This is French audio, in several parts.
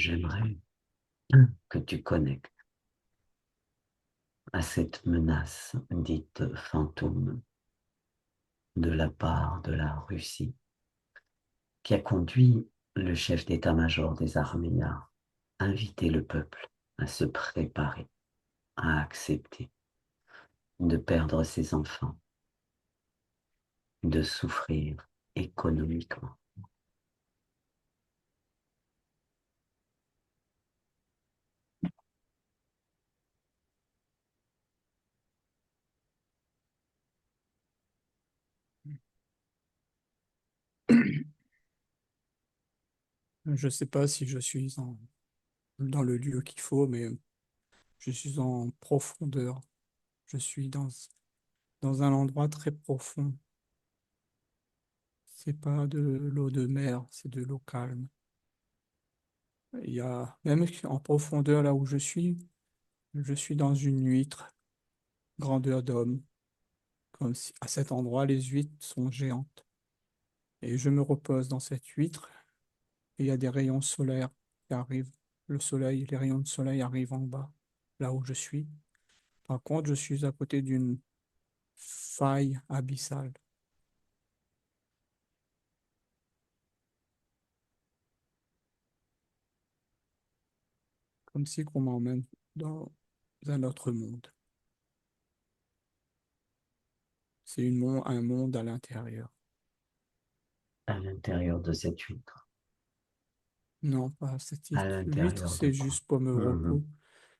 j'aimerais que tu connectes à cette menace dite fantôme de la part de la Russie qui a conduit le chef d'état-major des armées à inviter le peuple à se préparer, à accepter de perdre ses enfants, de souffrir économiquement. Je ne sais pas si je suis dans le lieu qu'il faut, mais je suis en profondeur. Je suis dans un endroit très profond. C'est pas de l'eau de mer, c'est de l'eau calme. Il y a, même en profondeur, là où je suis dans une huître, grandeur d'homme. Comme si à cet endroit, les huîtres sont géantes. Et je me repose dans cette huître et il y a des rayons solaires qui arrivent. Le soleil, les rayons de soleil arrivent en bas, là où je suis. Par contre, je suis à côté d'une faille abyssale, comme si on m'emmène dans un autre monde. C'est un monde à l'intérieur. À l'intérieur de cette huître. Non, pas cette À huître, l'intérieur de c'est quoi? juste pour me Mhm. repos.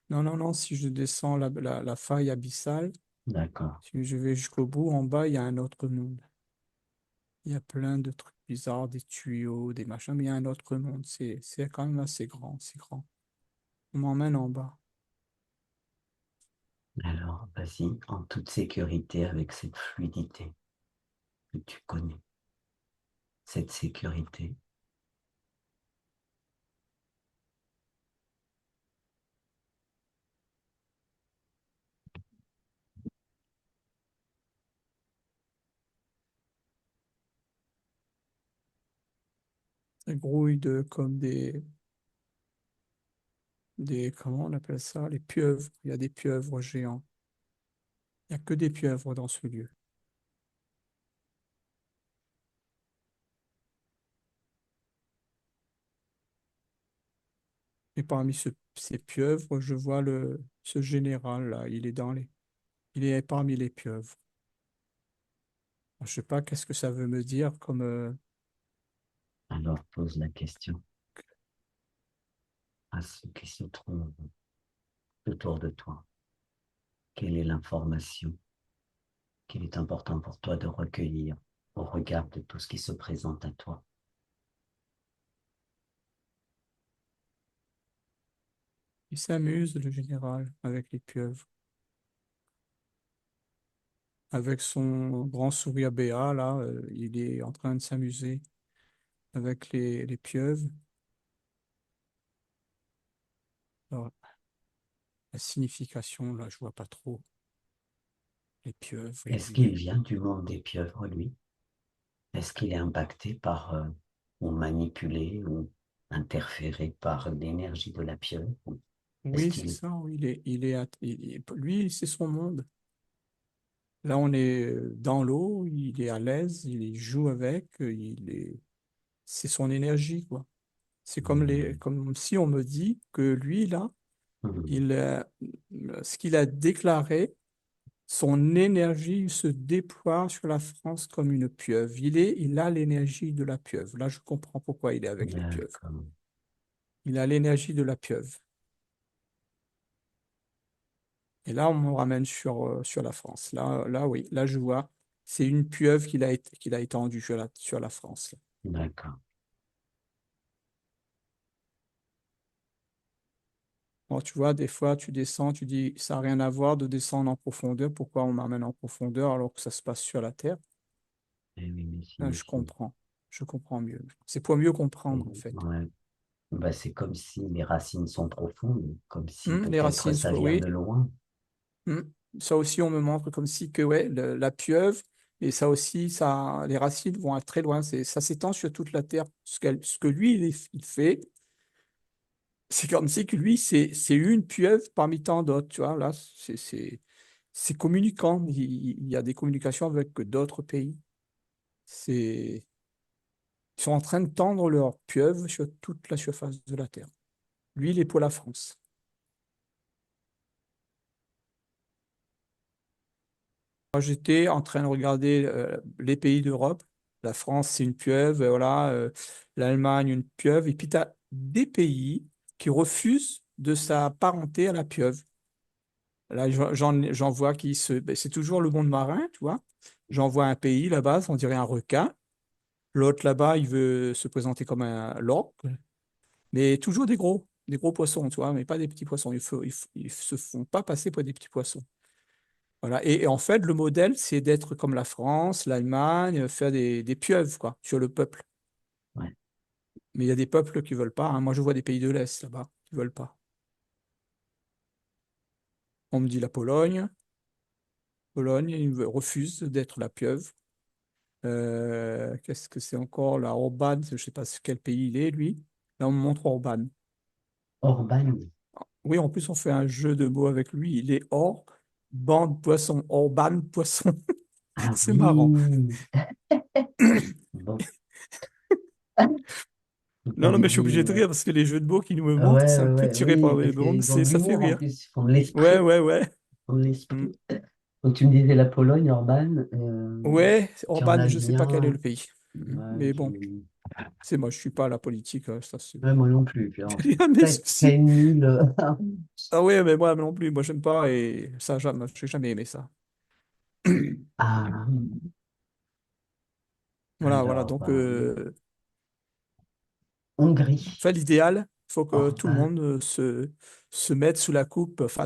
Non, non, non, si je descends la faille abyssale, D'accord. si je vais jusqu'au bout, en bas, il y a un autre monde. Il y a plein de trucs bizarres, des tuyaux, des machins, mais il y a un autre monde. C'est quand même assez grand, c'est grand. On m'emmène en bas. Alors, vas-y, en toute sécurité avec cette fluidité que tu connais, cette sécurité. Ça grouille comme comment on appelle ça? Les pieuvres. Il y a des pieuvres géants. Il n'y a que des pieuvres dans ce lieu. Et parmi ces pieuvres, je vois ce général-là. Il est parmi les pieuvres. Je ne sais pas qu'est-ce que ça veut me dire comme Alors, pose la question à ceux qui se trouvent autour de toi. Quelle est l'information qu'il est important pour toi de recueillir au regard de tout ce qui se présente à toi? il s'amuse, le général, avec les pieuvres. Avec son grand sourire béat, là, il est en train de s'amuser avec les pieuvres. Alors, la signification, là, je vois pas trop. Les pieuvres, Est-ce qu'il vient du monde des pieuvres, lui? Est-ce qu'il est impacté par ou manipulé ou interféré par l'énergie de la pieuvre? Est-ce oui, c'est qu'il... ça, oui, lui, c'est son monde. Là, on est dans l'eau, il est à l'aise, il joue avec, c'est son énergie, quoi. C'est Hmm, comme si on me dit que lui, là, hmm, il, euh, ce qu'il a déclaré, son énergie se déploie sur la France comme une pieuvre. Il a l'énergie de la pieuvre. Là, je comprends pourquoi il est avec les pieuvres. d'accord. Il a l'énergie de la pieuvre. Et là, on me ramène sur la France. Là, oui, là, je vois, c'est une pieuvre qu'il a étendue sur la France. D'accord. Bon, tu vois, des fois, tu descends, tu dis, ça n'a rien à voir de descendre en profondeur. Pourquoi on m'amène en profondeur alors que ça se passe sur la Terre? Eh oui, mais Là, je signifie. comprends. Je comprends mieux. C'est pour mieux comprendre, en fait. Ouais. Bah, c'est comme si les racines sont profondes, comme si Les peut-être racines, ça vient oui. de loin. Hmm. Ça aussi, on me montre comme si que ouais, la pieuvre, et ça aussi, les racines vont très loin. Ça s'étend sur toute la terre. Ce que lui, il fait, C'est comme si que lui, c'est une pieuvre parmi tant d'autres, tu vois. Là, c'est communicant. Il y a des communications avec d'autres pays. C'est, ils sont en train de tendre leur pieuvre sur toute la surface de la Terre. Lui, il est pour la France. Moi, j'étais en train de regarder les pays d'Europe. La France, c'est une pieuvre, voilà. L'Allemagne, une pieuvre. Et puis, tu as des pays qui refusent de s'apparenter à la pieuvre. Là, j'en vois qui se. Ben, c'est toujours le monde marin, tu vois. J'en vois un pays là-bas, on dirait un requin. L'autre là-bas, il veut se présenter comme un l'orque, mais toujours des gros poissons, tu vois, mais pas des petits poissons. Ils se font pas passer pour des petits poissons. Voilà. Et en fait, le modèle, c'est d'être comme la France, l'Allemagne, faire des pieuvres, quoi, sur le peuple. Ouais. Mais il y a des peuples qui veulent pas, hein. Moi, je vois des pays de l'Est là-bas qui veulent pas. On me dit la Pologne. Pologne, refuse d'être la pieuvre. Qu'est-ce que c'est encore là? Orban, je ne sais pas quel pays il est, lui. Là, on me montre Orban. Orban. Oui, en plus, on fait un jeu de mots avec lui. Il est or, bande poisson, Orban poisson. Ah C'est marrant. oui. Bon. Vous Non, non, mais avez je suis dit, obligé de rire parce que les jeux de mots qu'il nous ouais, montre, c'est un peu tiré par oui, les parce bandes, qu'ils ont de ça fait l'humour en rire. plus, ils font de Ouais, l'esprit. ouais, ouais. Ils font de Mm. l'esprit. Donc tu me disais la Pologne, Orban, Ouais, tu en Orban, as je sais pas quel est bien. le pays. Ouais, Mais bon, c'est moi, je suis pas à la politique, ça, c'est ouais, moi non plus. Puis alors, je il suis y a mes très, très soucis. nul. Ah ouais, mais moi non plus, moi j'aime pas et ça, jamais, j'ai jamais aimé ça. Ah, Voilà, voilà, alors, donc Hongrie, enfin, l'idéal, il faut que tout le Orban. monde se mette sous la coupe, enfin,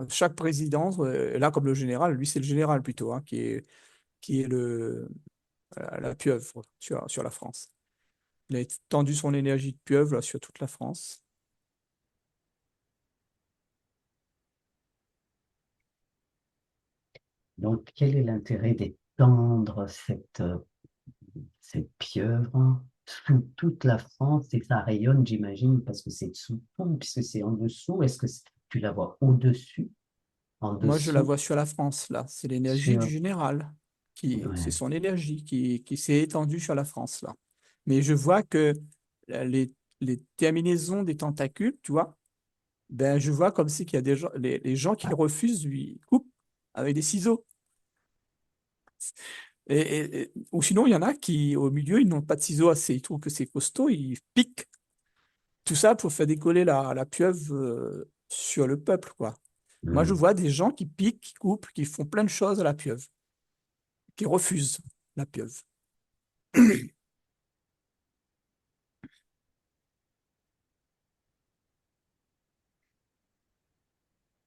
chaque président, et là, comme le général, lui, c'est le général plutôt, hein, qui est la pieuvre sur la France. Il a tendu son énergie de pieuvre là, sur toute la France. Donc, quel est l'intérêt d'étendre cette pieuvre sous toute la France et ça rayonne, j'imagine, parce que c'est sous tout, puisque c'est en dessous. Est-ce que tu la vois au-dessus, en Moi, je la dessous, vois sur la France, là. C'est l'énergie du sur... général. C'est Ouais. son énergie qui s'est étendue sur la France, là. Mais je vois que les, les terminaisons des tentacules, tu vois, ben, je vois comme si qu'il y a des gens, les gens qui refusent, lui coupent avec des ciseaux. Ou sinon, il y en a qui, au milieu, ils n'ont pas de ciseaux assez. Ils trouvent que c'est costaud, ils piquent. Tout ça pour faire décoller la pieuvre sur le peuple, quoi. Moi, je Hmm. vois des gens qui piquent, qui coupent, qui font plein de choses à la pieuvre, qui refusent la pieuvre.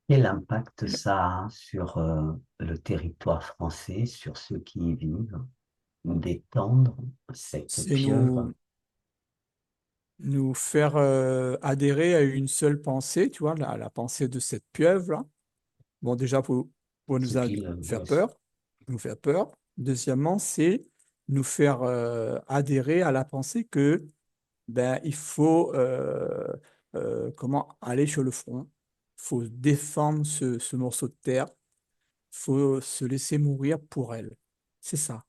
Quel impact ça a sur le territoire français, sur ceux qui y vivent, d'étendre cette C'est pieuvre? nous faire adhérer à une seule pensée, tu vois, la pensée de cette pieuvre-là. Bon, déjà, pour Ce qu'il, faire ouais, peur, nous faire peur. Deuxièmement, c'est nous faire adhérer à la pensée que ben, il faut comment aller sur le front. Il faut défendre ce morceau de terre. Il faut se laisser mourir pour elle. C'est ça.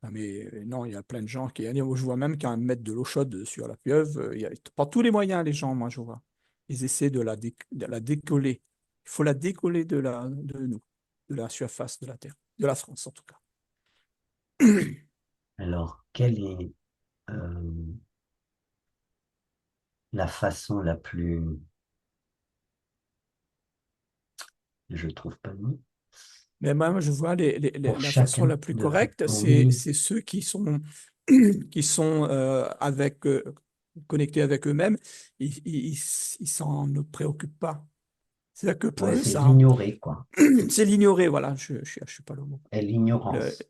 Ah, mais non, il y a plein de gens qui. Je vois même qu'à mettre de l'eau chaude sur la pieuvre, par tous les moyens, les gens, moi, je vois. Ils essaient de la décoller. Il faut la décoller de nous, de la surface de la Terre, de la France en tout cas. alors, quelle est la façon la plus, je trouve pas le mot, Mais moi, je vois pour la façon chacun la plus de faire, correcte, oui, c'est ceux qui sont connectés avec eux-mêmes. Ils s'en ne préoccupent pas. C'est-à-dire que pour ouais, eux, c'est ça, ignorer, quoi. c'est l'ignorer. Voilà, je suis pas le mot. Et Le- l'ignorance,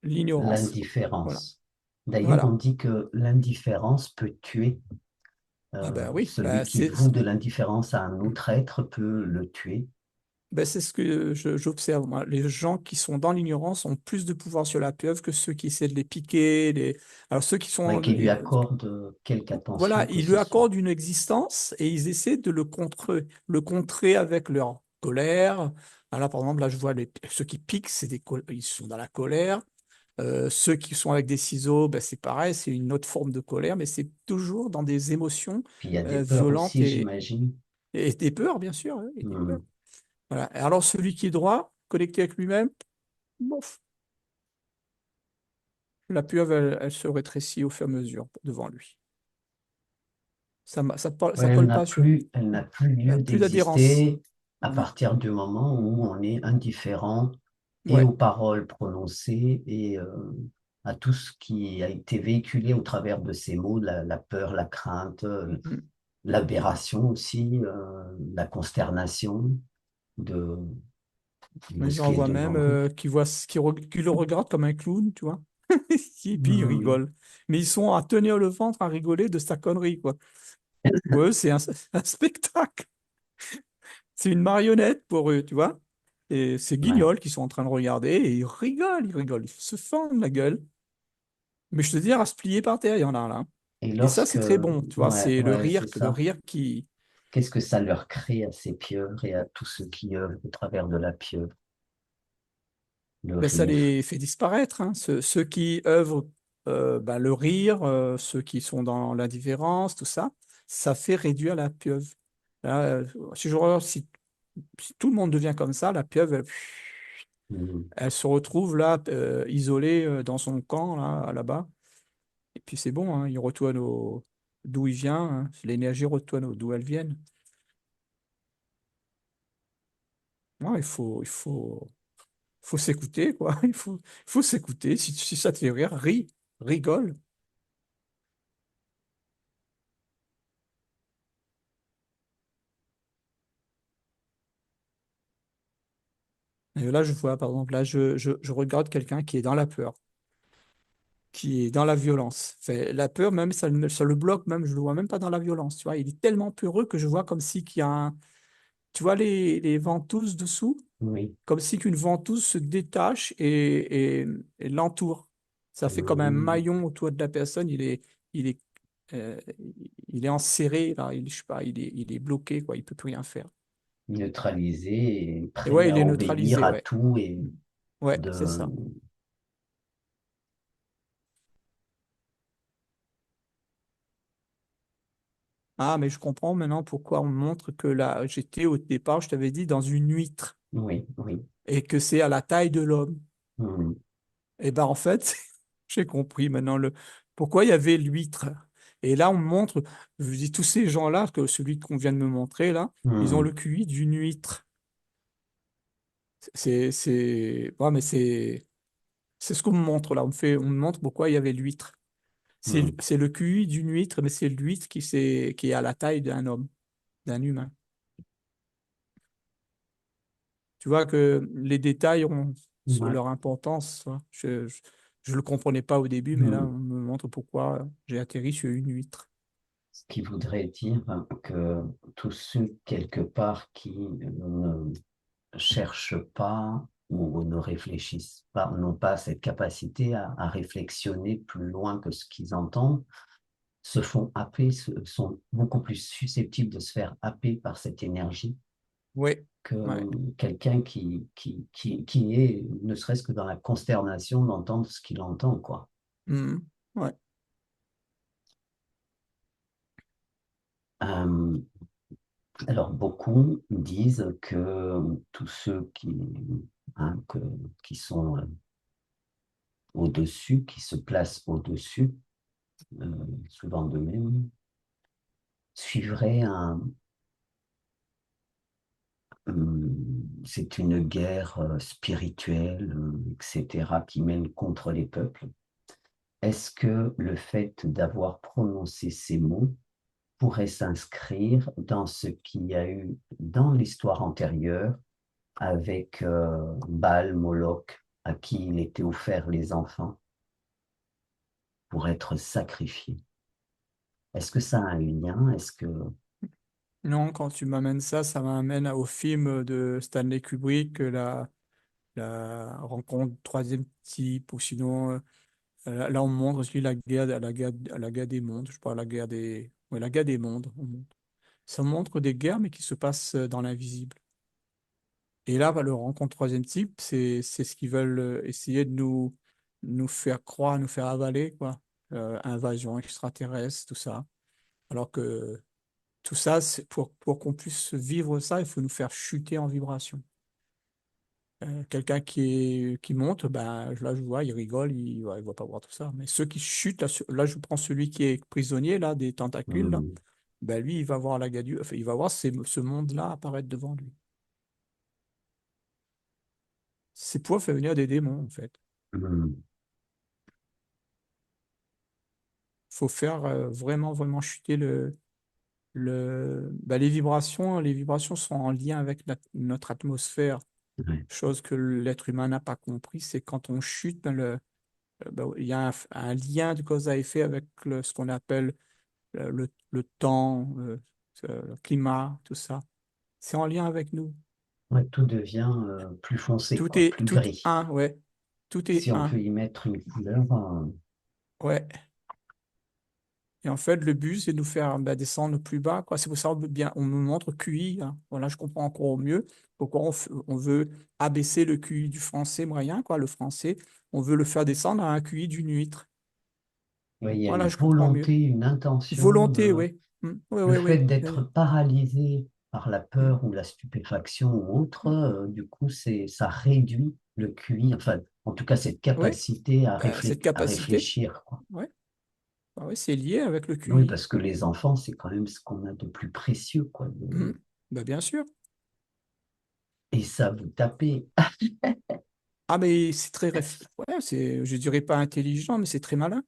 L'ignorance. Voilà. l'indifférence. D'ailleurs, on Voilà. dit que l'indifférence peut tuer. Ah ben oui, Celui ben qui voue de l'indifférence à un autre être peut le tuer. Ben, c'est ce que j'observe, moi. Les gens qui sont dans l'ignorance ont plus de pouvoir sur la pieuvre que ceux qui essaient de les piquer. Alors, ceux qui Ouais, sont. qui lui accorde quelque Voilà, attention que ils lui ce soit. accordent une existence et ils essaient de le contrer avec leur colère. Là, par exemple, là, je vois ceux qui piquent, ils sont dans la colère. Ceux qui sont avec des ciseaux, ben, c'est pareil, c'est une autre forme de colère, mais c'est toujours dans des émotions Puis il y a des peurs violentes aussi, j'imagine. et des peurs, bien sûr, hein, et des peurs. Hmm. Voilà. Et alors, celui qui est droit, connecté avec lui-même, bof, la pieuvre, elle se rétrécit au fur et à mesure devant lui. Ouais, Ça colle pas sur. elle n'a plus Il n'y a lieu plus d'adhérence. d'exister à Mm. partir du moment où on est indifférent et Ouais. aux paroles prononcées et à tout ce qui a été véhiculé au travers de ces mots, la peur, la crainte, Mm. l'aberration aussi, la consternation de, de Mais ce j'en qui est vois même devant eux. qui le regardent comme un clown, tu vois. Et puis ils Hmm. rigolent. Mais ils sont à tenir le ventre à rigoler de sa connerie, quoi. Pour eux, c'est un spectacle. C'est une marionnette pour eux, tu vois. Et c'est Ouais. Guignol qui sont en train de regarder et ils rigolent, ils se fendent la gueule. Mais je te dis, à se plier par terre, il y en a là. Et Et ça, lorsque, c'est très bon, tu vois. C'est ouais, c'est le ça. rire qui, Qu'est-ce que ça leur crée à ces pieuvres et à tous ceux qui œuvrent au travers de la pieuvre, le ben, ça rire. les fait disparaître, hein. Ceux qui œuvrent ben, le rire, ceux qui sont dans l'indifférence, tout ça, ça fait réduire la pieuvre. Là, si, je regarde, si tout le monde devient comme ça, la pieuvre, Hmm. elle se retrouve là, isolée dans son camp, là-bas. Et puis c'est bon, hein, il retourne d'où il vient, hein. L'énergie retourne d'où elle vient. Non, faut s'écouter, quoi. Il faut s'écouter. Si ça te fait rire, rigole. Et là, je vois, par exemple, là, je regarde quelqu'un qui est dans la peur, qui est dans la violence. Fait, la peur, même, ça le bloque, même, je le vois même pas dans la violence, tu vois. Il est tellement peureux que je vois comme si qu'il y a tu vois les ventouses dessous, Oui. comme si qu'une ventouse se détache et l'entoure. Ça fait comme un Hmm. maillon autour de la personne. Il est, euh, il est enserré, là. Je sais pas, il est bloqué, quoi. Il peut plus rien faire. Neutralisé et Et prêt ouais, il à est obéir neutralisé, à ouais. tout et Ouais, c'est de... ça. Ah, mais je comprends maintenant pourquoi on me montre que là, j'étais au départ, je t'avais dit, dans une huître Oui, oui. et que c'est à la taille de l'homme. Hmm. Et ben en fait, j'ai compris maintenant pourquoi il y avait l'huître. Et là, on me montre, je dis, tous ces gens-là, que celui qu'on vient de me montrer là, ils ont Hmm. le QI d'une huître. Ouais, mais c'est ce qu'on me montre là. On me montre pourquoi il y avait l'huître. Hmm. C'est le QI d'une huître, mais c'est l'huître qui est à la taille d'un homme, d'un humain. Tu vois que les détails ont Ouais. leur importance, hein. Je le comprenais pas au début, mais là, Hmm. on me montre pourquoi j'ai atterri sur une huître. Ce qui voudrait dire que tous ceux, quelque part, qui ne cherchent pas ou ne réfléchissent pas, n'ont pas cette capacité à réflexionner plus loin que ce qu'ils entendent, se font happer, sont beaucoup plus susceptibles de se faire happer par cette énergie Oui, que ouais. quelqu'un qui est, ne serait-ce que dans la consternation d'entendre ce qu'il entend, quoi. Mhm. Ouais. Euh, alors, beaucoup disent que tous ceux hein, qui sont au-dessus, qui se placent au-dessus, euh, souvent d'eux-mêmes, suivraient c'est une guerre spirituelle, etc., qui mène contre les peuples. Est-ce que le fait d'avoir prononcé ces mots pourrait s'inscrire dans ce qu'il y a eu dans l'histoire antérieure avec Baal, Moloch, à qui il était offert les enfants pour être sacrifiés? Est-ce que ça a un lien? Est-ce que... Non, quand tu m'amènes ça, ça m'amène au film de Stanley Kubrick, la rencontre troisième type, ou sinon, là, on montre aussi la guerre des mondes, je parle la guerre des, ouais, la guerre des mondes. Ça montre des guerres, mais qui se passent dans l'invisible. Et là, bah, le rencontre troisième type, c'est ce qu'ils veulent essayer de nous faire croire, nous faire avaler, quoi. Invasion extraterrestre, tout ça. Alors que tout ça, c'est pour qu'on puisse vivre ça, il faut nous faire chuter en vibration. Quelqu'un qui monte, ben, là, je vois, il rigole, il va pas voir tout ça. Mais ceux qui chutent, là, je prends celui qui est prisonnier, là, des tentacules, là, Hmm, ben, lui, il va voir la gadule, enfin, il va voir ce monde-là apparaître devant lui. C'est pour faire venir des démons, en fait. hmm, Faut faire vraiment, vraiment chuter bah, les vibrations. Les vibrations sont en lien avec notre atmosphère. ouais. Chose que l'être humain n'a pas compris, c'est quand on chute, ben, bah, il y a un lien de cause à effet avec ce qu'on appelle le temps, le climat, tout ça. C'est en lien avec nous. Ouais, tout devient plus foncé, quoi, plus Tout gris. un, ouais. Tout est Si on un, peut y mettre une couleur, ouais. Et en fait, le but, c'est de nous faire bah, descendre plus bas, quoi. C'est pour ça qu'on bien, on me montre QI, hein. Voilà, je comprends encore mieux pourquoi on veut abaisser le QI du français moyen, quoi, le français. On veut le faire descendre à un QI d'une huître. ouais, il y a une Voilà, je comprends mieux. volonté, une intention Volonté, de, oui. Oui, le oui, fait oui. d'être paralysé par la Mm, peur ou la stupéfaction ou autre, mm. du coup, ça réduit le QI, enfin, en tout cas, cette Oui, capacité bah, cette à capacité, réfléchir, quoi. ouais. Bah ouais, c'est lié avec le Oui, QI. parce que les enfants, c'est quand même ce qu'on a de plus précieux, quoi. Mm. Bah, bien sûr. Et ça, vous tapez. Ah, mais c'est ouais, je dirais pas intelligent, mais c'est très malin.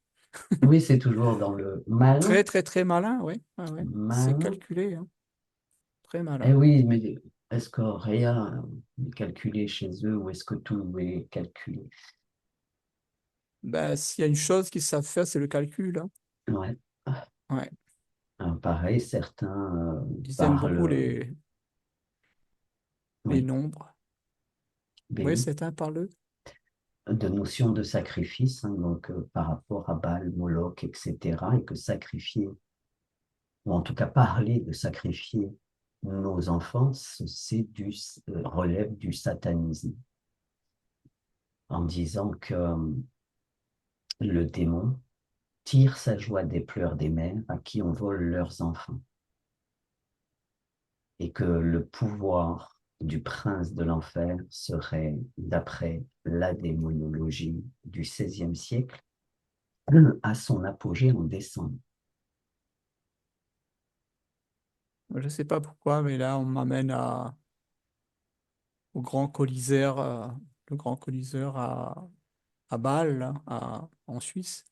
Oui, c'est toujours dans le malin, Très, très, très malin, ouais. Ah, ouais. C'est malin. calculé, hein. Très Eh malin. oui, mais est-ce que rien n'est calculé chez eux ou est-ce que tout est calculé? Bah, s'il y a une chose qu'ils savent faire, c'est le calcul, hein. Ouais. Ouais. Pareil, certains Ils aiment beaucoup parlent, les oui, nombres. ben Oui, oui, c'est un parleux. de notion de sacrifice, hein, donc par rapport à Baal, Moloch, etc., et que sacrifier, ou en tout cas parler de sacrifier nos enfants, relève du satanisme, en disant que le démon tire sa joie des pleurs des mères à qui on vole leurs enfants, et que le pouvoir du prince de l'enfer serait, d'après la démonologie du XVIe siècle, à son apogée en décembre. Je ne sais pas pourquoi, mais là, on m'amène au grand coliseur, le grand coliseur à Bâle, là, en Suisse.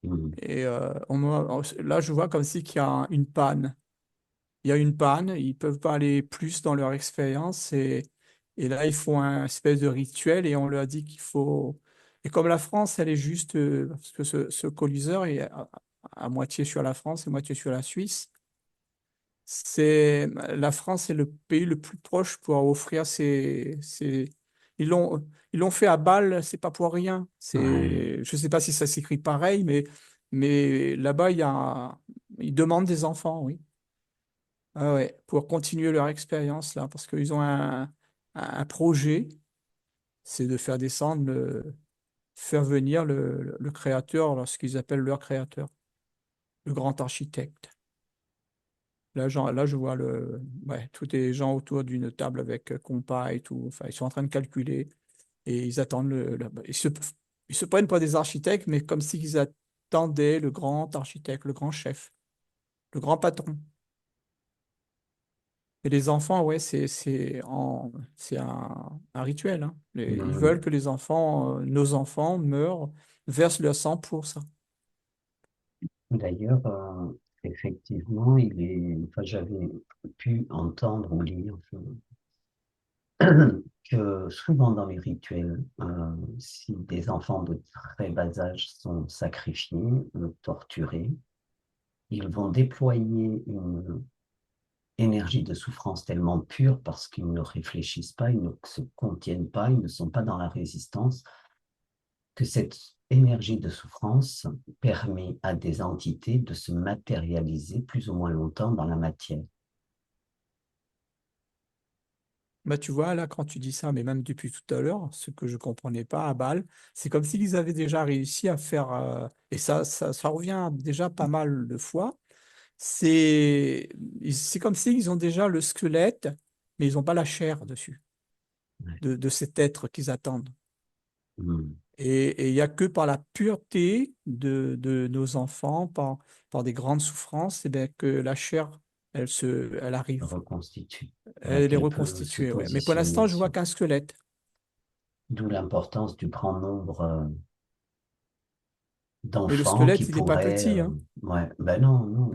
Mm. Et là, je vois comme si qu'il y a une panne. Il y a une panne, ils peuvent pas aller plus dans leur expérience et là, ils font un espèce de rituel et on leur dit qu'il faut. Et comme la France, elle est juste, parce que ce coliseur est à moitié sur la France et moitié sur la Suisse, la France est le pays le plus proche pour offrir ils l'ont fait à Bâle, c'est pas pour rien. Ouais. Je sais pas si ça s'écrit pareil, mais là-bas, ils demandent des enfants, oui. Ah ouais, pour continuer leur expérience là, parce qu'ils ont un projet, c'est de faire descendre, faire venir le créateur, ce qu'ils appellent leur créateur, le grand architecte. Là, je vois ouais, tous les gens autour d'une table avec compas et tout. Enfin, ils sont en train de calculer et ils attendent ils se prennent pas des architectes, mais comme s'ils attendaient le grand architecte, le grand chef, le grand patron. Et les enfants, ouais, c'est un rituel, hein. Ils Mm. veulent que nos enfants meurent, versent leur sang pour ça. D'ailleurs, effectivement, enfin, j'avais pu entendre ou lire que souvent dans les rituels, si des enfants de très bas âge sont sacrifiés, torturés, ils vont déployer énergie de souffrance tellement pure parce qu'ils ne réfléchissent pas, ils ne se contiennent pas, ils ne sont pas dans la résistance, que cette énergie de souffrance permet à des entités de se matérialiser plus ou moins longtemps dans la matière. Bah, tu vois, là, quand tu dis ça, mais même depuis tout à l'heure, ce que je comprenais pas à Bâle, c'est comme s'ils avaient déjà réussi à faire, et ça revient déjà pas mal de fois, c'est comme s'ils ont déjà le squelette, mais ils n'ont pas la chair dessus, Ouais. de cet être qu'ils attendent. Mm. Et il n'y a que par la pureté de nos enfants, par des grandes souffrances, eh bien, que la chair, elle arrive, Reconstitue, ouais, elle est qu'elle peut se reconstituée. Ouais. Mais pour positionner l'instant, je vois sur. qu'un squelette. D'où l'importance du grand nombre Mais le d'enfants qui squelette, il n'est pas pourraient. petit, hein. Ouais, ben non, non.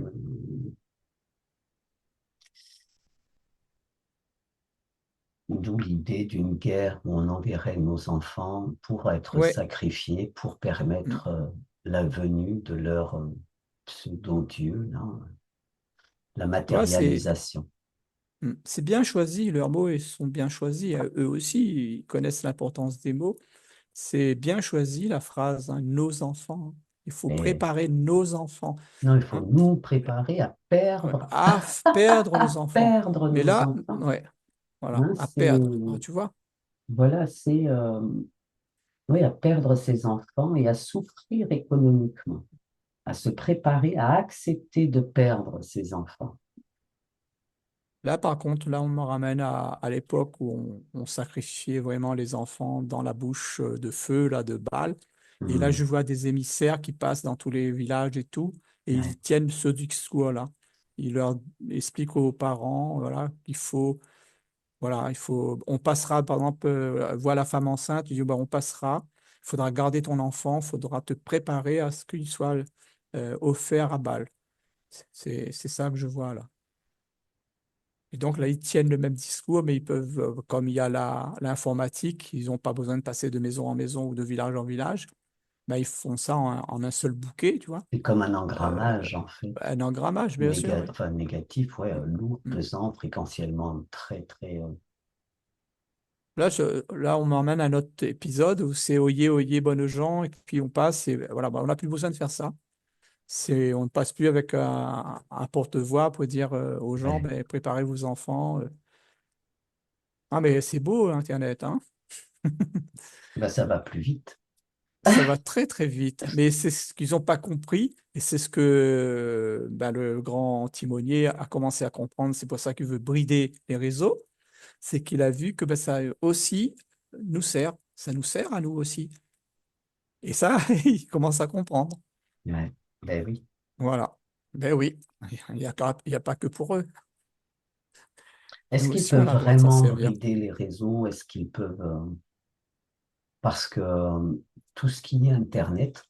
D'où l'idée d'une guerre où on enverrait nos enfants pour être Ouais. sacrifiés, pour Mm. permettre la venue de leur pseudo-dieu, là, la Tu vois, matérialisation. c'est bien choisi, leurs mots, ils sont bien choisis. Eux aussi, ils connaissent l'importance des mots. C'est bien choisi, la phrase, hein, nos enfants. Il faut Mais préparer nos enfants. non, il faut Hein. nous préparer à Ouais, perdre, perdre nos à enfants. perdre Mais nos là, enfants. ouais, voilà, Hein, à perdre. Ah, tu vois? voilà, c'est oui, à perdre ses enfants et à souffrir économiquement, à se préparer à accepter de perdre ses enfants. Là, par contre, là, on me ramène à l'époque où on sacrifiait vraiment les enfants dans la bouche de feu, là, de Bâle. Et là, Hmm. je vois des émissaires qui passent dans tous les villages et tout, et Ouais. ils tiennent ce discours-là. Ils leur expliquent aux parents, voilà, qu'il faut, voilà, on passera, par exemple, vois la femme enceinte, tu dis, bah, on passera, il faudra garder ton enfant, il faudra te préparer à ce qu'il soit offert à Bâle. C'est ça que je vois là. Et donc là, ils tiennent le même discours, mais ils peuvent, comme il y a l'informatique, ils n'ont pas besoin de passer de maison en maison ou de village en village, ben, ils font ça en un seul bouquet, tu vois. C'est comme un Euh, engrammage, en fait. un engrammage, bien sûr, oui. Enfin, négatif, ouais, lourd, Mm. pesant, fréquentiellement très, très. Là, là, on m'emmène à notre épisode où c'est oyez, oyez, bonnes gens, et puis on passe, et voilà, ben, on n'a plus besoin de faire ça. On ne passe plus avec un porte-voix pour dire aux gens, Ouais. ben, préparez vos enfants. Ah, mais c'est beau, Internet, hein. Ben, ça va plus vite. Ça va très très vite, mais c'est ce qu'ils n'ont pas compris et c'est ce que ben, le grand timonier a commencé à comprendre. C'est pour ça qu'il veut brider les réseaux. C'est qu'il a vu que ben, ça aussi nous sert, ça nous sert à nous aussi. Et ça, il commence à comprendre. Ouais. Ben oui. Voilà. Ben oui, il y a pas que pour eux. Est-ce Nous qu'ils aussi, on peuvent a le droit de s'en vraiment servir. brider les réseaux? Est-ce qu'ils peuvent. Parce que tout ce qui est Internet,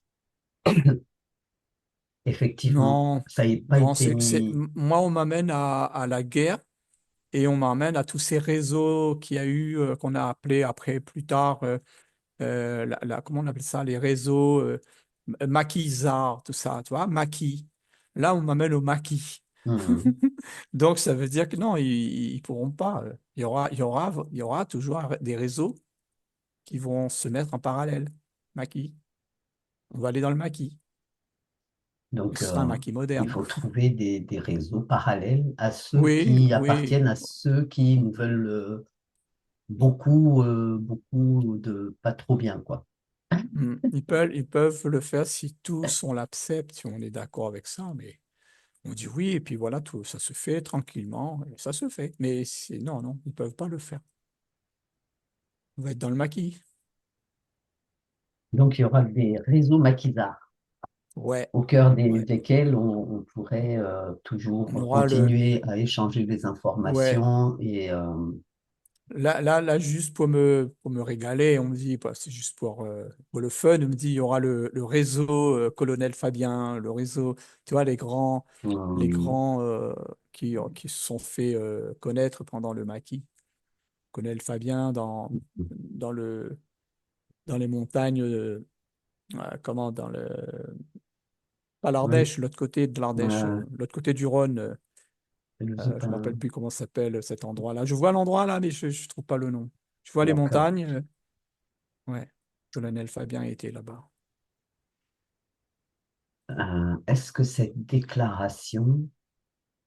effectivement, Non, ça n'a pas non, été mis. moi, on m'amène à la guerre. Et on m'emmène à tous ces réseaux qu'il y a eu, qu'on a appelés après, plus tard, comment on appelle ça, les réseaux maquisards, tout ça, tu vois, maquis. Là, on m'amène au maquis. Hmm. Donc, ça veut dire que non, ils ne pourront pas. Il y aura toujours des réseaux qui vont se mettre en parallèle. Maquis. On va aller dans le maquis. Et Donc, ce sera un maquis il moderne. faut trouver des réseaux parallèles à ceux Oui, qui oui. appartiennent à ceux qui nous veulent beaucoup, beaucoup de pas trop bien, quoi. Ils peuvent le faire si tous on l'accepte, si on est d'accord avec ça, mais on dit oui, et puis voilà, tout ça se fait tranquillement, et ça se fait. Mais non, non, ils peuvent pas le faire. On va être dans le maquis. Donc, il y aura des réseaux maquisards Ouais, au cœur ouais. desquels on pourrait On toujours aura continuer à échanger des ouais. informations et Là, juste pour me régaler, on me dit, bah, c'est juste pour le fun, on me dit, il y aura le réseau Colonel Fabien, le réseau, tu vois, les euh, grands qui se sont fait connaître pendant le maquis. Colonel Fabien dans dans les montagnes, comment, pas ouais, l'Ardèche, l'autre côté de l'Ardèche, euh, l'autre côté du Rhône. C'est Je ne me un... rappelle plus comment s'appelle cet endroit-là. Je vois l'endroit là, mais je ne trouve pas le nom. Je vois les D'accord. montagnes. Ouais, le colonel Fabien était là-bas. Est-ce que cette déclaration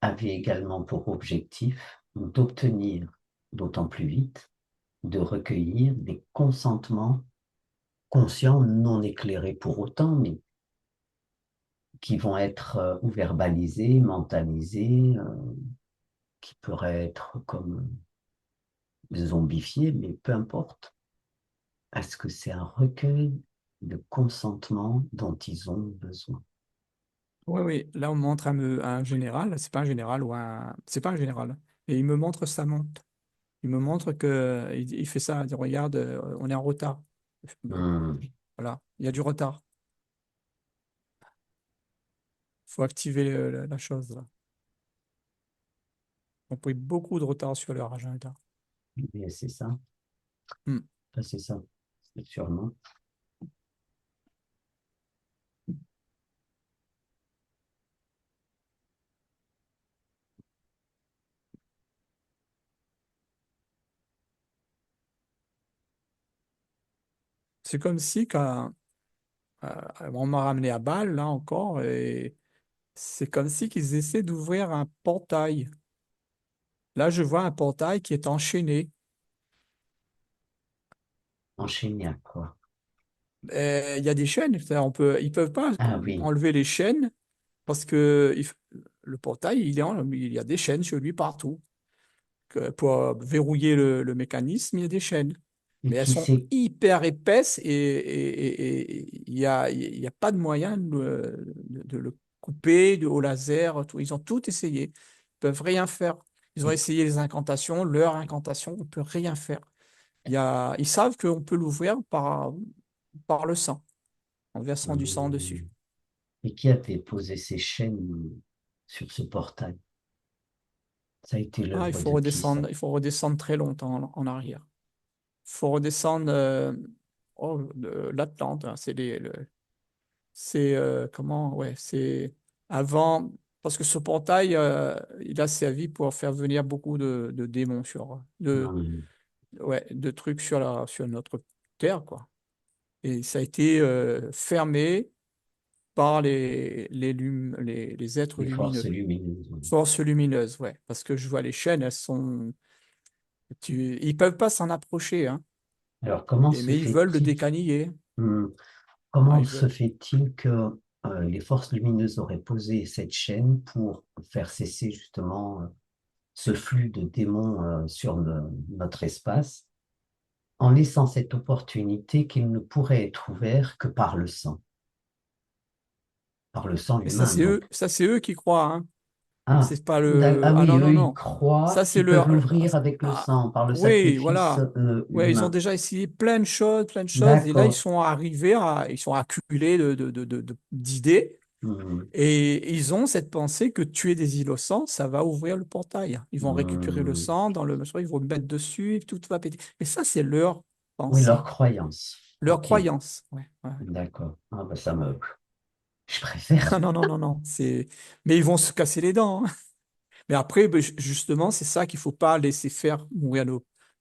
avait également pour objectif d'obtenir, d'autant plus vite, de recueillir des consentements conscients, non éclairés pour autant, mais qui vont être ou verbalisés, mentalisés, qui pourraient être comme zombifiés, mais peu importe. Est-ce que c'est un recueil de consentement dont ils ont besoin? Oui, oui, là on montre un général, c'est pas un général ou un. C'est pas un général. Et il me montre sa montre. Il me montre que il fait ça, il dit, regarde, on est en retard. Hmm. Voilà, il y a du retard. Il faut activer la chose là. On pris beaucoup de retard sur leur agenda. Et c'est ça, Hmm. c'est ça, c'est sûrement. C'est comme si quand on m'a ramené à Bâle là encore et c'est comme si qu'ils essaient d'ouvrir un portail. Là, je vois un portail qui est enchaîné. Enchaîné à quoi? Il y a des chaînes, c'est-à-dire ils peuvent pas Ah oui, enlever les chaînes parce que le portail, il y a des chaînes sur lui partout. Pour verrouiller le mécanisme, il y a des chaînes. et Mais elles qui sont c'est hyper épaisses et il y a pas de moyen de le couper au laser. Tout. Ils ont tout essayé. Ils peuvent rien faire. Ils ont essayé les incantations, leur incantation, on ne peut rien faire. Ils savent qu'on peut l'ouvrir par le sang, en versant du sang dessus. et qui a déposé ces chaînes sur ce portail? Ça a été Ah, l'œuvre de qui ça? il faut redescendre très longtemps en arrière. Il faut redescendre l'Atlante, hein, comment, ouais, c'est avant, parce que ce portail, il a servi pour faire venir beaucoup de démons ouais, de trucs sur notre Terre, quoi. Et ça a été fermé par les êtres Les forces lumineux, lumineuses. forces lumineuses, ouais, parce que je vois les chaînes, ils peuvent pas s'en approcher, hein, Alors, comment se mais ils veulent le fait-il, décaniller. hmm, Ah, comment ils se veulent. fait-il que les forces lumineuses auraient posé cette chaîne pour faire cesser justement ce flux de démons sur notre espace, en laissant cette opportunité qu'il ne pourrait être ouvert que par le sang Mais humain. Donc, ça c'est eux qui croient, hein. ah, C'est pas ah Ah oui, non, non, eux, ils non. Ça, croient c'est qu'ils peuvent leur. l'ouvrir avec le Ah, sang, par le oui, sacrifice voilà. Ouais, ils ont humain. déjà essayé plein de choses, et là, D'accord. ils sont acculés d'idées, Hmm, et ils ont cette pensée que tuer des innocents, ça va ouvrir le portail. Ils vont récupérer le hmm. sang dans le machin, ils vont le mettre dessus, et tout va péter. Mais ça, c'est leur Oui, leur pensée, croyance. leur Ok, croyance. Ouais, ouais. d'accord. Ah, bah, ça me... Je préfère. Ah non, non, non, non. Mais ils vont se casser les dents, hein. Mais après, ben, justement, c'est ça qu'il faut pas laisser faire mourir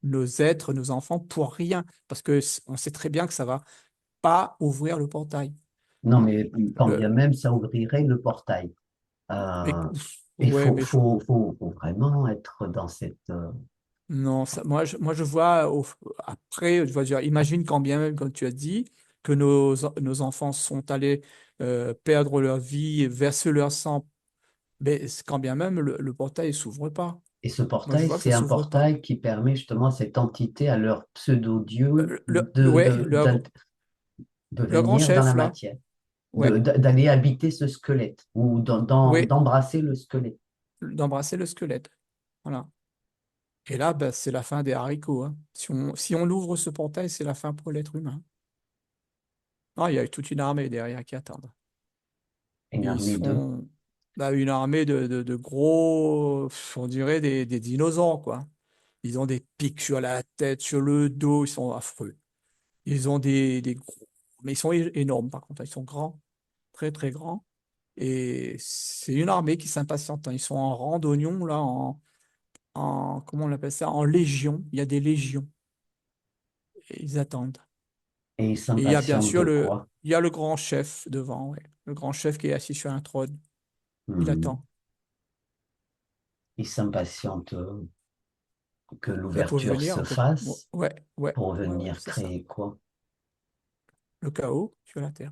nos êtres, nos enfants pour rien, parce que on sait très bien que ça va pas ouvrir le portail. Non, mais quand bien Le, même, ça ouvrirait le portail. mais, Euh, Il ouais, mais faut vraiment être dans cette... non, moi je vois après, je veux dire, imagine quand bien même, comme tu as dit, que nos enfants sont allés perdre leur vie, verser leur sang, mais quand bien même le portail ne s'ouvre pas. Et ce Moi, je portail, vois que ça c'est un s'ouvre pas. portail qui permet justement à cette entité, à leur pseudo-dieu, Ouais, de leur grand venir dans la chef, là. matière, Ouais, d'aller habiter ce squelette ou ouais, d'embrasser le squelette. d'embrasser le squelette. Voilà. Et là, ben, c'est la fin des haricots, hein. Si on ouvre ce portail, c'est la fin pour l'être humain. Ah, il y a toute une armée derrière qui attend. Une Ils armée de... sont une armée de gros, on dirait des dinosaures, quoi. Ils ont des pics sur la tête, sur le dos, ils sont affreux. Ils ont des gros, mais ils sont énormes par contre, ils sont grands, très très grands. Et c'est une armée qui s'impatiente, hein. Ils sont en rang d'oignons, là, comment on appelle ça? En légion. Il y a des légions. Et ils attendent. Et ils Et il y a bien s'impatientent sûr de quoi? il y a le grand chef devant, ouais. Le grand chef qui est assis sur un trône. Il Hmm. attend Ils s'impatientent que pour l'ouverture venir, se fasse ouais, ouais, pour ouais, ouais, venir c'est ça. créer quoi? Le chaos sur la terre.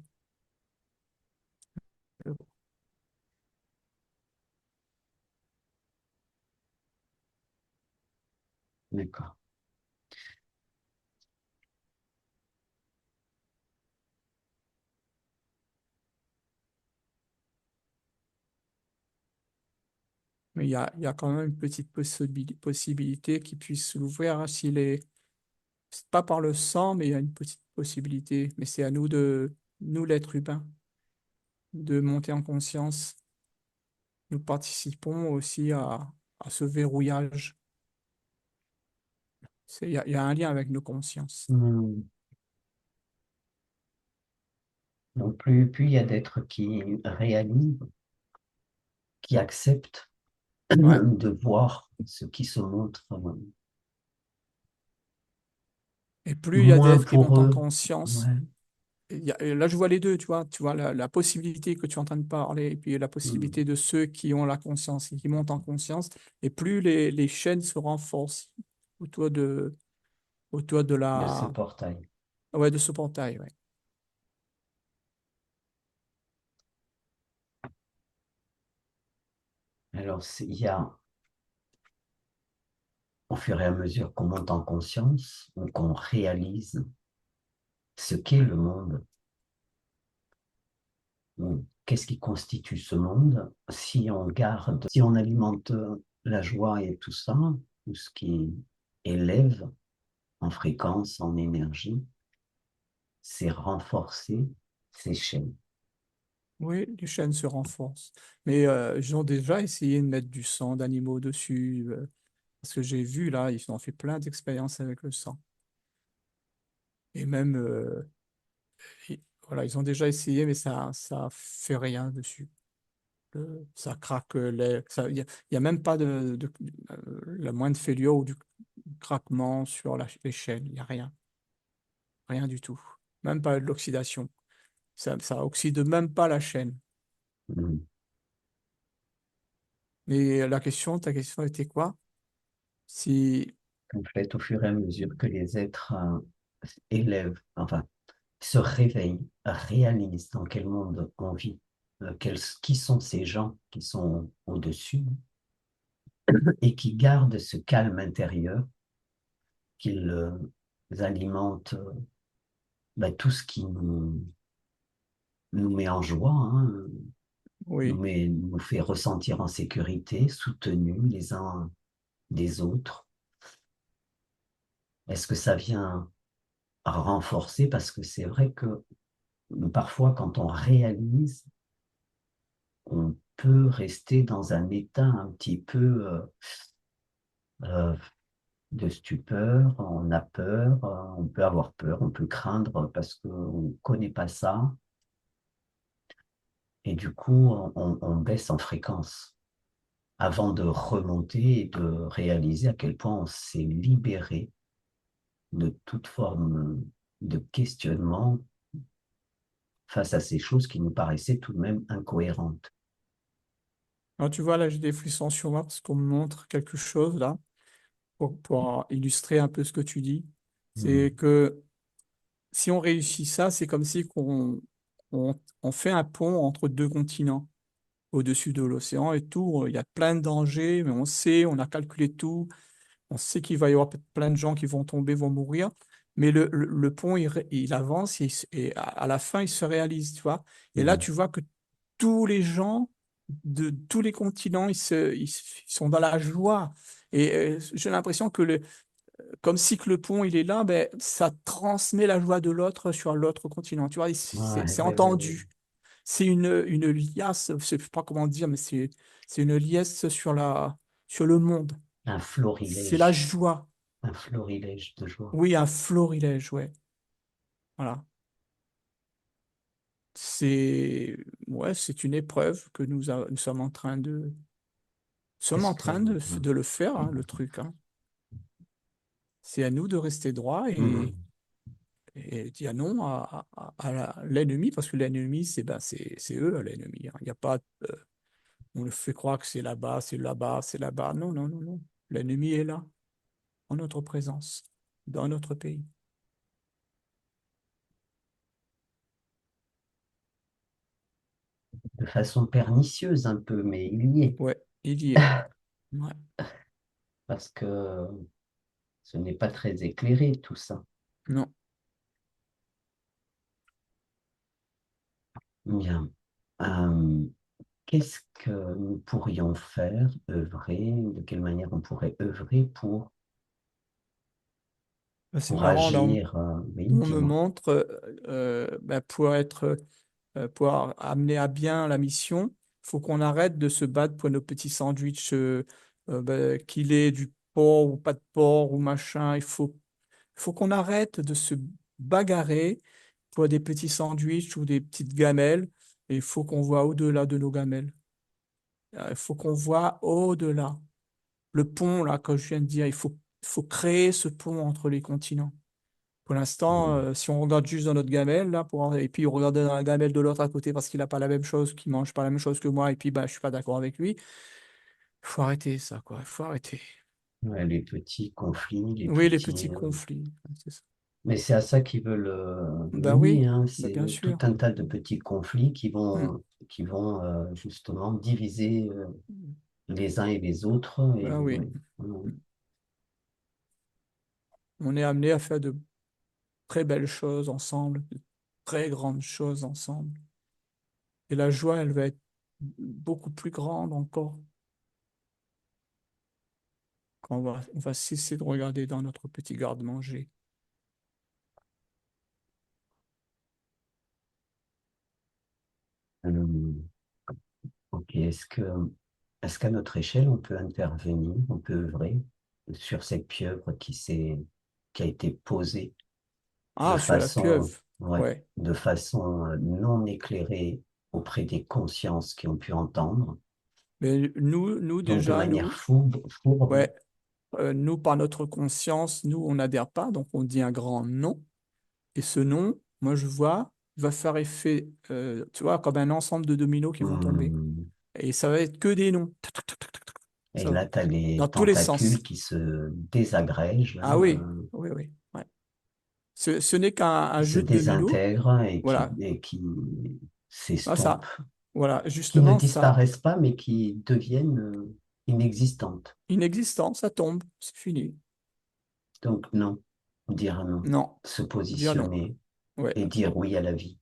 D'accord. Mais il y a quand même une petite possibilité qu'il puisse l'ouvrir, hein, s'il est, c'est pas par le sang, mais il y a une petite possibilité. Mais c'est à nous nous l'être humain, de monter en conscience. Nous participons aussi à ce verrouillage. Il y a un lien avec nos consciences. Hmm. Donc plus il y a d'êtres qui réalisent, qui acceptent Ouais. de voir ce qui se montre, Et plus il y a moins d'êtres qui pour montent en eux. conscience, Ouais. et là je vois les deux, tu vois la possibilité que tu es en train de parler, et puis la Hmm. possibilité de ceux qui ont la conscience et qui montent en conscience, et plus les chaînes se renforcent autour de, autour de De ces la, portails. ouais, de ce portail, ouais. Alors, il y a, au fur et à mesure qu'on monte en conscience, ou qu'on réalise ce qu'est le monde, ou qu'est-ce qui constitue ce monde, si on garde, si on alimente la joie et tout ça, tout ce qui élève en fréquence, en énergie, c'est renforcer ces chaînes. Oui, les chaînes se renforcent. Mais ils ont déjà essayé de mettre du sang d'animaux dessus, parce que j'ai vu là, ils ont fait plein d'expériences avec le sang. Et même, voilà, ils ont déjà essayé, mais ça fait rien dessus. Ça craque il y a même pas la moindre fêlure ou du craquement sur les chaînes. Il n'y a rien, rien du tout. Même pas de l'oxydation. Ça oxyde même pas la chaîne. Mm. Mais ta question était quoi? Si, En fait, au fur et à mesure que les êtres élèvent, enfin, se réveillent, réalisent dans quel monde on vit, qui sont ces gens qui sont au-dessus et qui gardent ce calme intérieur, qu'ils alimentent ben, tout ce qui nous met en joie, hein, oui. nous fait ressentir en sécurité, soutenus les uns des autres. Est-ce que ça vient renforcer? Parce que c'est vrai que parfois, quand on réalise, on peut rester dans un état un petit peu euh, de stupeur, on a peur, on peut avoir peur, on peut craindre parce qu'on ne connaît pas ça. Et du coup, on baisse en fréquence avant de remonter et de réaliser à quel point on s'est libéré de toute forme de questionnement face à ces choses qui nous paraissaient tout de même incohérentes. Alors, tu vois, là, j'ai des frissons sur moi parce qu'on me montre quelque chose là, pour illustrer un peu ce que tu dis. C'est Mm. que si on réussit ça, c'est comme si on fait un pont entre deux continents au-dessus de l'océan et tout. Il y a plein de dangers, mais on sait, on a calculé tout. On sait qu'il va y avoir peut-être plein de gens qui vont tomber, vont mourir. Mais le pont, il avance et à la fin, il se réalise, tu vois. Et là, Mm. tu vois que tous les gens de tous les continents, ils sont dans la joie. Et j'ai l'impression que comme si que le pont, il est là, ben, ça transmet la joie de l'autre sur l'autre continent. Tu vois, Ouais, c'est ouais, ouais, ouais. entendu. C'est une liasse, je sais pas comment dire, mais c'est une liasse sur sur le monde. C'est la joie. Un florilège de joie. Oui, un florilège, ouais. Voilà. C'est ouais, c'est une épreuve que nous sommes en Est-ce que... train de le faire, hein, le truc, hein. C'est à nous de rester droit Mhm. et dire non à l'ennemi, parce que l'ennemi, c'est eux, l'ennemi, hein. Il y a pas, on le fait croire que c'est là-bas, c'est là-bas, c'est là-bas. Non, non, non, non. L'ennemi est là, en notre présence, dans notre pays. De façon pernicieuse un peu, mais il y est. Ouais, il y est. Ouais, Parce que ce n'est pas très éclairé tout ça. non. Bien. Euh, Qu'est-ce que nous pourrions faire, œuvrer, de quelle manière on pourrait œuvrer C'est pour marrant, là, agir, oui, on me dis-moi. montre, pour amener à bien la mission, il faut qu'on arrête de se battre pour nos petits sandwichs, qu'il ait du porc ou pas de porc ou machin. Il faut qu'on arrête de se bagarrer pour des petits sandwichs ou des petites gamelles. Et il faut qu'on voit au-delà de nos gamelles. Il faut qu'on voit au-delà. Le pont, là, que je viens de dire, il faut créer ce pont entre les continents. Pour l'instant, Mhm. si on regarde juste dans notre gamelle, là, et puis on regarde dans la gamelle de l'autre à côté parce qu'il n'a pas la même chose, qu'il mange pas la même chose que moi, et puis bah, je suis pas d'accord avec lui, il faut arrêter ça, quoi. Il faut arrêter. Ouais, les petits conflits, les Oui, les petits... petits conflits, c'est ça. Mais c'est à ça qu'ils veulent Ben mener, oui, hein. ben C'est bien tout sûr. un tas de petits conflits Mm. qui vont justement diviser les uns et les autres. Et, Ben oui. ouais. Mm. On est amené à faire de très belles choses ensemble, de très grandes choses ensemble. Et la joie, elle va être beaucoup plus grande encore quand on va cesser de regarder dans notre petit garde-manger. Euh, ok, est-ce qu'à notre échelle, on peut intervenir, on peut œuvrer sur cette pieuvre qui a été posée de Ah, sur la façon, pieuvre. ouais, Ouais. de façon non éclairée auprès des consciences qui ont pu entendre, Mais nous donc de déjà, manière fourbe. ouais, nous, par notre conscience, nous, on n'adhère pas, donc on dit un grand non. Et ce non, moi, je vois, va faire effet, tu vois, comme un ensemble de dominos qui vont tomber. Hmm. Et ça va être que des noms. Tac, tac, tac, tac, tac, tac. Et Ça va. là, tu as les Dans tous les tentacules sens. qui se désagrègent, là, Ah oui, oui, oui. Ouais. Ce n'est qu'un qui un se jeu de dominos. désintègrent Voilà. et qui Ah, s'estompent, ça. Voilà, qui ne justement, ça. disparaissent pas, mais qui deviennent inexistantes. Inexistant, ça tombe. C'est fini. Donc non, dire non, Non. se Dire non. positionner Ouais. et dire oui à la vie,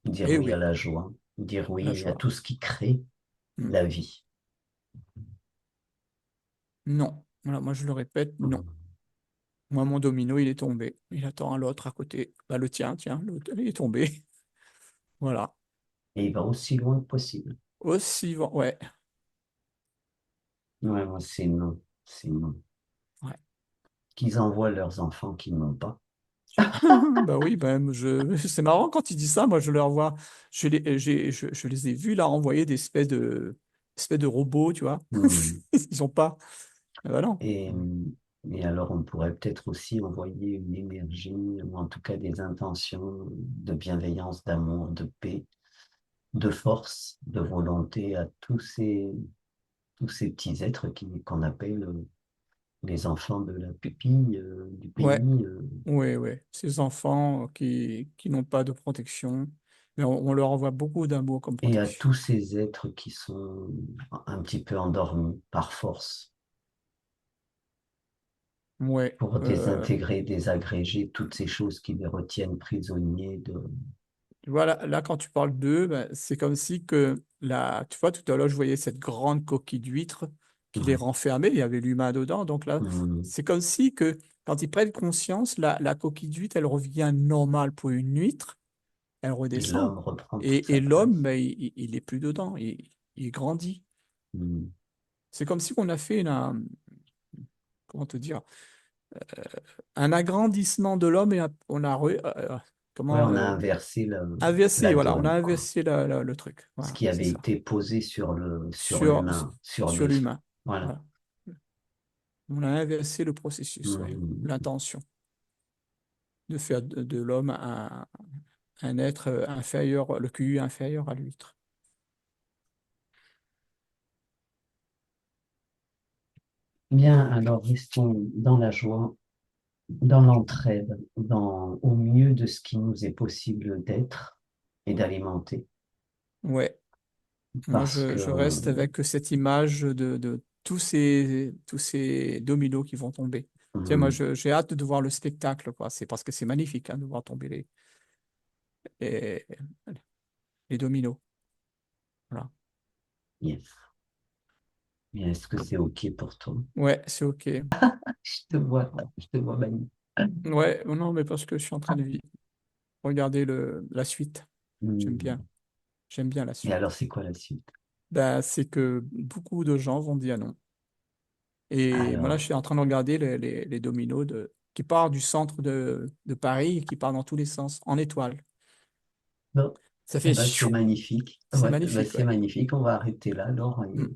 dire Et oui à oui, la joie, dire la oui à joie. tout ce qui crée Hmm. la vie. Non. Voilà, moi, je le répète, non. Moi, mon domino, il est tombé. Il attend un l'autre à côté. Bah, le tien, tiens, l'autre, il est tombé. Voilà. Et il va aussi loin que possible. Ouais. Ouais, moi, c'est non. Ouais. Qu'ils envoient leurs enfants qui n'ont pas. Bah oui, c'est marrant quand il dit ça. Moi, je leur vois, je les ai vus là envoyer des espèces de robots, tu vois. Hmm. Ils ont pas. Ah bah non. Et, et alors, on pourrait peut-être aussi envoyer une énergie, ou en tout cas des intentions de bienveillance, d'amour, de paix, de force, de volonté à tous ces petits êtres qu'on appelle les enfants de la pupille du Ouais, pays, ouais, ouais. Ces enfants qui n'ont pas de protection, mais on leur envoie beaucoup d'amour comme et à protection. tous ces êtres qui sont un petit peu endormis par force, Ouais. pour désintégrer, désagréger toutes ces choses qui les retiennent prisonniers de... Voilà, là, quand tu parles d'eux, ben, c'est comme si que, tu vois, tout à l'heure, je voyais cette grande coquille d'huître qui les Ouais. renfermait, il y avait l'humain dedans. Donc là, Hmm. c'est comme si que, quand ils prennent conscience, la coquille d'huître, elle revient normale pour une huître, elle Et redescend. l'homme reprend toute Et sa l'homme, place. ben, il est plus dedans, il grandit. Hmm. C'est comme si on a fait comment te dire, un agrandissement de l'homme et on a Ouais, comment on a inversé inverser, la voilà, on a donne, quoi. inversé le truc. Ce Voilà, qui c'est avait ça. été posé sur Sur, l'humain, sur sur des... l'humain. Voilà. Voilà. On a inversé le processus, ouais. Mhm. L'intention de faire de l'homme un être inférieur, le QI inférieur à l'huître. Bien, alors restons dans la joie, dans l'entraide, au mieux de ce qui nous est possible d'être et d'alimenter. Ouais. Moi, Parce que, je reste avec cette image de tous ces dominos qui vont tomber. Tiens, moi, mhm, j'ai hâte de voir le spectacle, quoi. C'est parce que c'est magnifique, hein, de voir tomber les, les dominos. Voilà. yes. Bien, est-ce que c'est OK pour toi? Ouais, c'est OK. Je te vois, Manu. Ouais, non, mais parce que je suis en train de regarder la suite. J'aime bien. Hmm. J'aime bien la Et alors, suite. c'est quoi la suite? Ben, c'est que beaucoup de gens vont dire non. Et moi, là, je Alors, suis en train de regarder les dominos qui partent du centre de Paris et qui partent dans tous les sens, en étoile. bon, Ça eh fait ben, c'est chou. magnifique. C'est Ouais, ben, magnifique, c'est ouais. magnifique. On va arrêter là, alors, Mm. et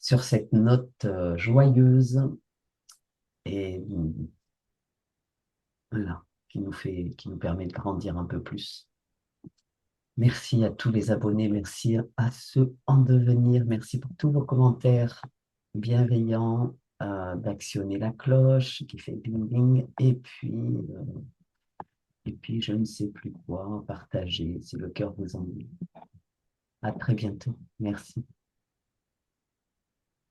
sur cette note joyeuse et voilà, qui nous permet de grandir un peu plus. Merci à tous les abonnés, merci à ceux en devenir, merci pour tous vos commentaires bienveillants, d'actionner la cloche qui fait bing bing, et puis je ne sais plus quoi, partager si le cœur vous en dit. À très bientôt. Merci.